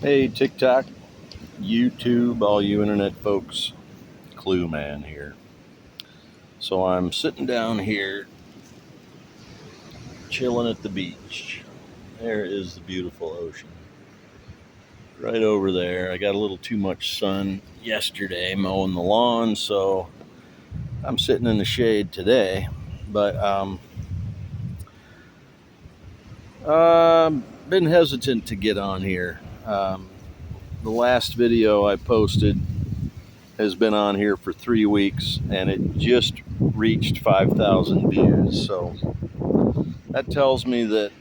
Hey, TikTok, YouTube, all you internet folks, Clue Man here. So I'm sitting down here, chilling at the beach. There is the beautiful ocean. Right over there. I got a little too much sun yesterday mowing the lawn, so I'm sitting in the shade today. But been hesitant to get on here. The last video I posted has been on here for 3 weeks and it just reached 5,000 views. So that tells me that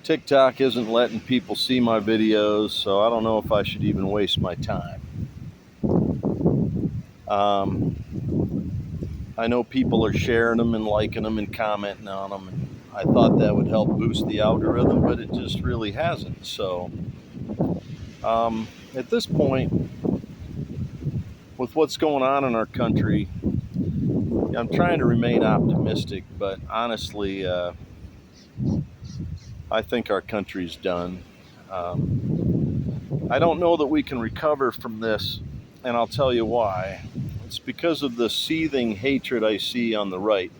TikTok isn't letting people see my videos. So I don't know if I should even waste my time. I know people are sharing them and liking them and commenting on them. And I thought that would help boost the algorithm, but it just really hasn't. So at this point, with what's going on in our country, I'm trying to remain optimistic, but honestly, I think our country's done. I don't know that we can recover from this, and I'll tell you why. It's because of the seething hatred I see on the right.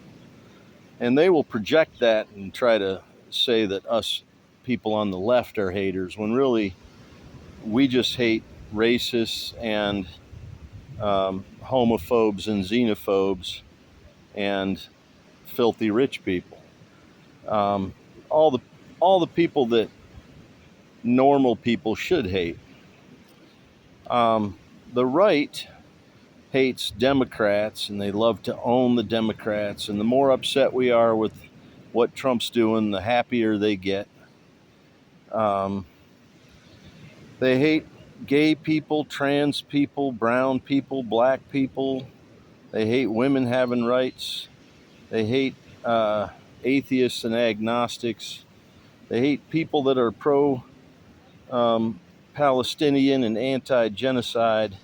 And they will project that and try to say that us people on the left are haters, when really we just hate racists and homophobes and xenophobes and filthy rich people. Um, all the all the people that normal people should hate. The right hates Democrats and they love to own the Democrats. And the more upset we are with what Trump's doing, the happier they get. They hate gay people, trans people, brown people, black people. They hate women having rights. They hate atheists and agnostics. They hate people that are pro Palestinian and anti genocide.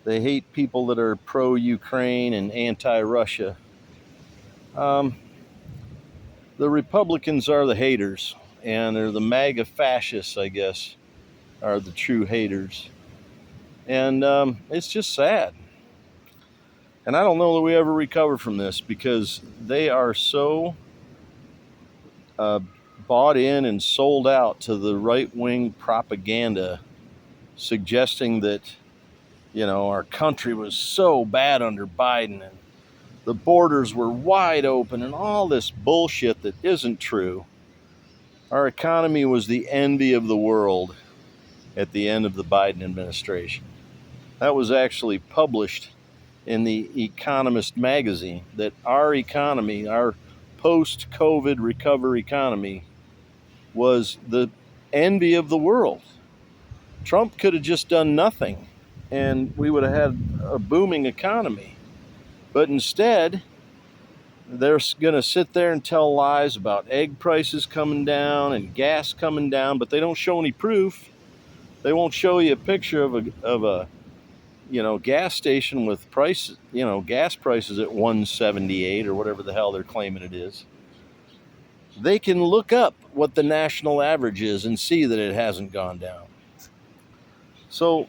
They hate people that are pro Ukraine and anti Russia. Um, the Republicans are the haters, and they're the MAGA fascists, I guess, are the true haters. And it's just sad. And I don't know that we ever recover from this because they are so uh, bought in and sold out to the right wing propaganda suggesting that, our country was so bad under Biden and the borders were wide open and all this bullshit that isn't true. Our economy was the envy of the world at the end of the Biden administration. That was actually published in the Economist magazine, that our economy, our post-COVID recovery economy, was the envy of the world. Trump could have just done nothing and we would have had a booming economy. But instead, they're going to sit there and tell lies about egg prices coming down and gas coming down, but they don't show any proof. They won't show you a picture of a gas station with prices, gas prices at 178 or whatever the hell they're claiming it is. They can look up what the national average is and see that it hasn't gone down. So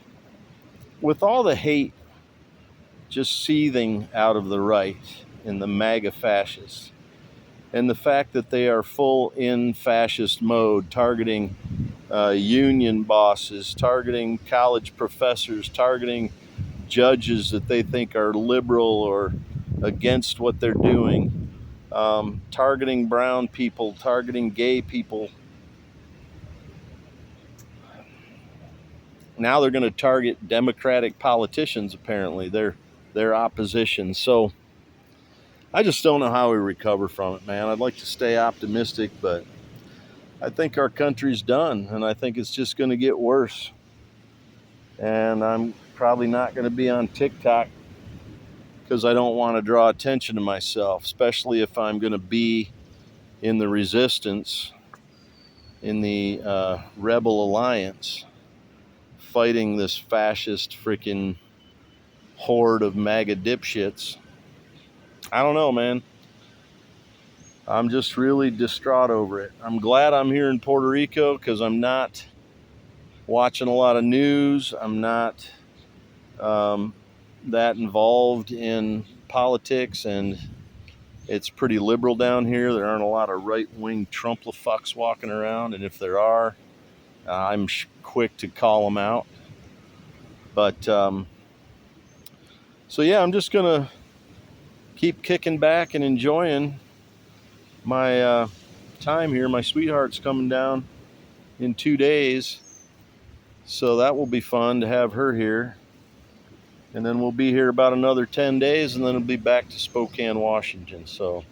with all the hate just seething out of the right in the MAGA fascists, and the fact that they are full in fascist mode, targeting union bosses, targeting college professors, targeting judges that they think are liberal or against what they're doing, targeting brown people, targeting gay people. Now they're going to target Democratic politicians, apparently. They're opposition. So I just don't know how we recover from it, man. I'd like to stay optimistic, but I think our country's done, and I think it's just going to get worse. And I'm probably not going to be on TikTok because I don't want to draw attention to myself, especially if I'm going to be in the resistance, in the Rebel Alliance, fighting this fascist freaking horde of MAGA dipshits. I don't know, man. I'm just really distraught over it. I'm glad I'm here in Puerto Rico because I'm not watching a lot of news. I'm not that involved in politics, and it's pretty liberal down here. There aren't a lot of right-wing Trump-la-fucks walking around, and if there are, I'm quick to call them out. But so yeah, I'm just gonna keep kicking back and enjoying my time here. My sweetheart's coming down in 2 days, so that will be fun to have her here. And then we'll be here about another 10 days, and then it'll be back to Spokane, Washington. So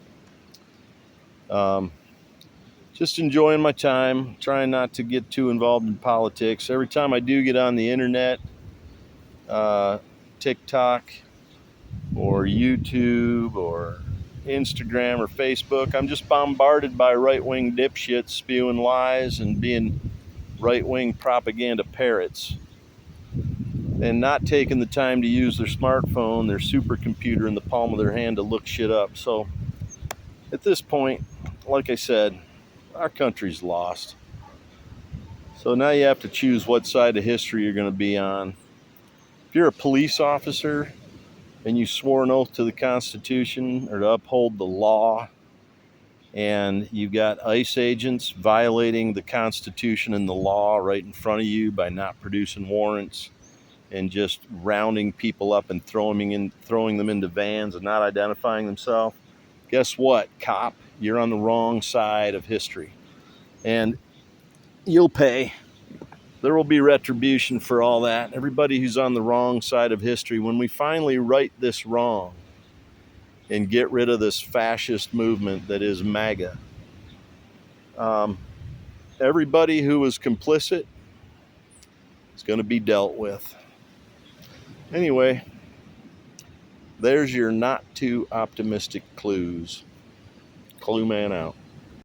just enjoying my time, trying not to get too involved in politics. Every time I do get on the internet, TikTok or YouTube or Instagram or Facebook, I'm just bombarded by right-wing dipshits spewing lies and being right-wing propaganda parrots, and not taking the time to use their smartphone, their supercomputer in the palm of their hand to look shit up. So at this point, like I said, our country's lost. So now you have to choose what side of history you're going to be on. If you're a police officer and you swore an oath to the Constitution or to uphold the law, and you've got ICE agents violating the Constitution and the law right in front of you by not producing warrants and just rounding people up and throwing them into vans and not identifying themselves, guess what, cop? You're on the wrong side of history. And you'll pay. There will be retribution for all that. Everybody who's on the wrong side of history, when we finally right this wrong and get rid of this fascist movement that is MAGA, everybody who was complicit is going to be dealt with. Anyway, there's your not too optimistic clues. Clue man out.